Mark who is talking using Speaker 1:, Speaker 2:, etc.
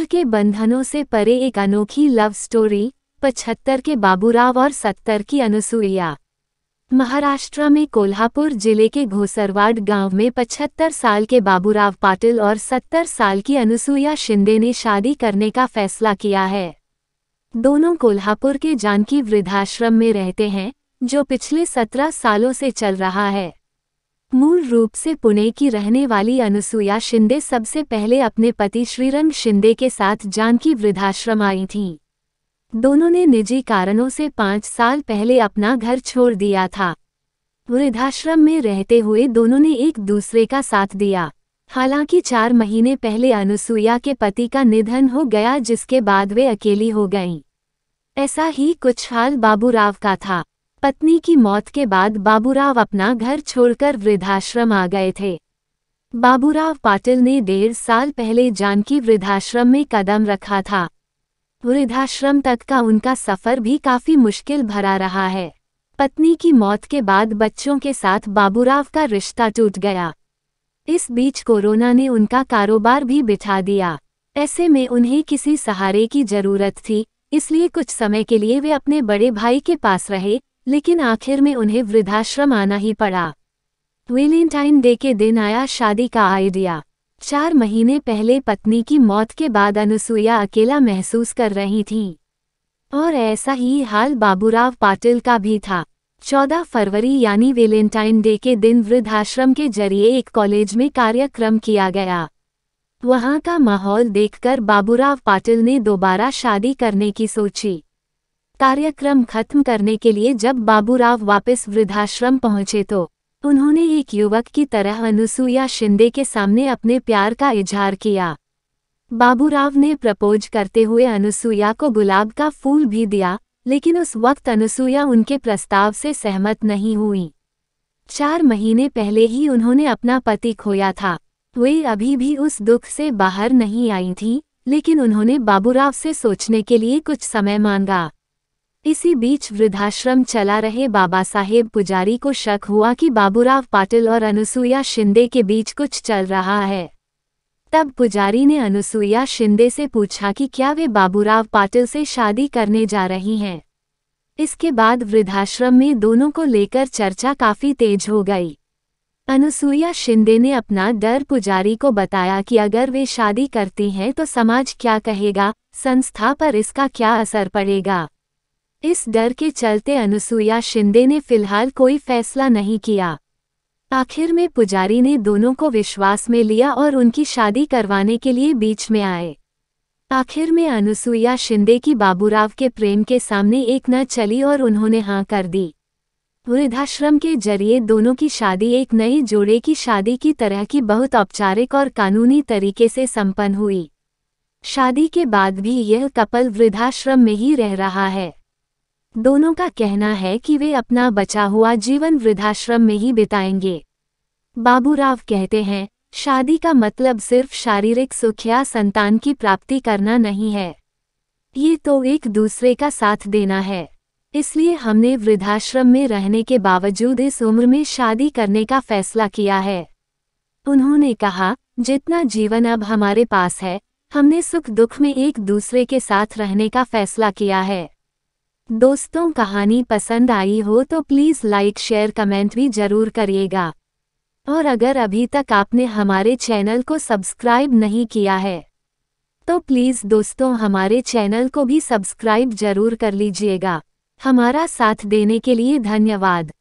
Speaker 1: उम्र के बंधनों से परे एक अनोखी लव स्टोरी। 75 के बाबूराव और 70 की अनुसूया। महाराष्ट्र में कोल्हापुर जिले के घोसरवाड गांव में 75 साल के बाबूराव पाटिल और 70 साल की अनुसूया शिंदे ने शादी करने का फैसला किया है। दोनों कोल्हापुर के जानकी वृद्धाश्रम में रहते हैं, जो पिछले 17 सालों से चल रहा है। मूल रूप से पुणे की रहने वाली अनुसूया शिंदे सबसे पहले अपने पति श्रीरंग शिंदे के साथ जानकी वृद्धाश्रम आई थीं। दोनों ने निजी कारणों से 5 साल पहले अपना घर छोड़ दिया था। वृद्धाश्रम में रहते हुए दोनों ने एक दूसरे का साथ दिया। हालांकि 4 महीने पहले अनुसूया के पति का निधन हो गया, जिसके बाद वे अकेली हो गईं। ऐसा ही कुछ हाल बाबूराव का था। पत्नी की मौत के बाद बाबूराव अपना घर छोड़कर वृद्धाश्रम आ गए थे। बाबूराव पाटिल ने 1.5 साल पहले जानकी वृद्धाश्रम में कदम रखा था। वृद्धाश्रम तक का उनका सफर भी काफी मुश्किल भरा रहा है। पत्नी की मौत के बाद बच्चों के साथ बाबूराव का रिश्ता टूट गया। इस बीच कोरोना ने उनका कारोबार भी बिठा दिया। ऐसे में उन्हें किसी सहारे की जरूरत थी, इसलिए कुछ समय के लिए वे अपने बड़े भाई के पास रहे, लेकिन आखिर में उन्हें वृद्धाश्रम आना ही पड़ा। वैलेंटाइन डे के दिन आया शादी का आइडिया। 4 महीने पहले पत्नी की मौत के बाद अनुसूया अकेला महसूस कर रही थीं। और ऐसा ही हाल बाबूराव पाटिल का भी था। 14 फरवरी यानी वैलेंटाइन डे के दिन वृद्धाश्रम के जरिए एक कॉलेज में कार्यक्रम किया गया। वहां का माहौल देखकर बाबूराव पाटिल ने दोबारा शादी करने की सोची। कार्यक्रम खत्म करने के लिए जब बाबूराव वापस वृद्धाश्रम पहुंचे तो उन्होंने एक युवक की तरह अनुसूया शिंदे के सामने अपने प्यार का इजहार किया। बाबूराव ने प्रपोज करते हुए अनुसूया को गुलाब का फूल भी दिया, लेकिन उस वक्त अनुसूया उनके प्रस्ताव से सहमत नहीं हुई। 4 महीने पहले ही उन्होंने अपना पति खोया था। वे अभी भी उस दुख से बाहर नहीं आई थीं, लेकिन उन्होंने बाबूराव से सोचने के लिए कुछ समय मांगा। इसी बीच वृद्धाश्रम चला रहे बाबा साहेब पुजारी को शक हुआ कि बाबूराव पाटिल और अनुसूया शिंदे के बीच कुछ चल रहा है। तब पुजारी ने अनुसूया शिंदे से पूछा कि क्या वे बाबूराव पाटिल से शादी करने जा रही हैं। इसके बाद वृद्धाश्रम में दोनों को लेकर चर्चा काफी तेज हो गई। अनुसूया शिंदे ने अपना डर पुजारी को बताया कि अगर वे शादी करती हैं तो समाज क्या कहेगा, संस्था पर इसका क्या असर पड़ेगा। इस डर के चलते अनुसूया शिंदे ने फिलहाल कोई फैसला नहीं किया। आखिर में पुजारी ने दोनों को विश्वास में लिया और उनकी शादी करवाने के लिए बीच में आए। आखिर में अनुसूया शिंदे की बाबूराव के प्रेम के सामने एक न चली और उन्होंने हाँ कर दी। वृद्धाश्रम के जरिए दोनों की शादी एक नए जोड़े की शादी की तरह की बहुत औपचारिक और कानूनी तरीके से संपन्न हुई। शादी के बाद भी यह कपल वृद्धाश्रम में ही रह रहा है। दोनों का कहना है कि वे अपना बचा हुआ जीवन वृद्धाश्रम में ही बिताएंगे। बाबूराव कहते हैं, शादी का मतलब सिर्फ शारीरिक सुख या संतान की प्राप्ति करना नहीं है। ये तो एक दूसरे का साथ देना है। इसलिए हमने वृद्धाश्रम में रहने के बावजूद इस उम्र में शादी करने का फैसला किया है। उन्होंने कहा, जितना जीवन अब हमारे पास है, हमने सुख दुख में एक दूसरे के साथ रहने का फैसला किया है। दोस्तों, कहानी पसंद आई हो तो प्लीज़ लाइक शेयर कमेंट भी ज़रूर करिएगा। और अगर अभी तक आपने हमारे चैनल को सब्सक्राइब नहीं किया है तो प्लीज़ दोस्तों हमारे चैनल को भी सब्सक्राइब ज़रूर कर लीजिएगा। हमारा साथ देने के लिए धन्यवाद।